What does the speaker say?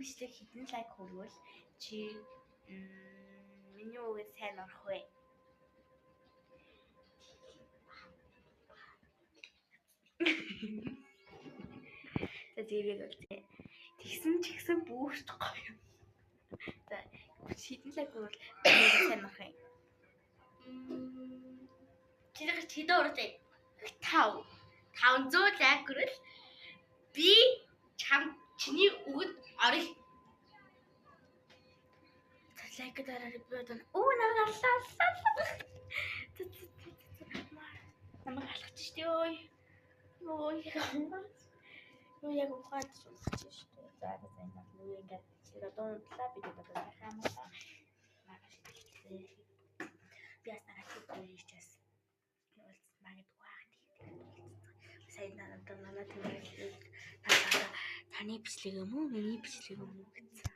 бичлэг хэдэн лайк хүрвэл чи миний үгээд сайн орох вэ? Тэгээд үлдээ. Тэгсэн ч гэсэн бүүрч гоё. За хэдэн лайк хүрвэл миний сайн орох юм? Чиний хэдэн уртай? 500 лайк хүрвэл би чиний үгэд орё. Лайк дараарай би одоо намайг аллаа. Намайг алгаж штий ой. Юу яг ухаад шулж штий. За энэ юу ингээд тэр одоо унтлаа бид одоо хайхаамаа. Магаш хэлээ. Би яснаа хэлчихээс. Уулз магад ухаах тийм. Сайн надад таны бичлэг юм уу? Миний бичлэг юм уу гэсэн.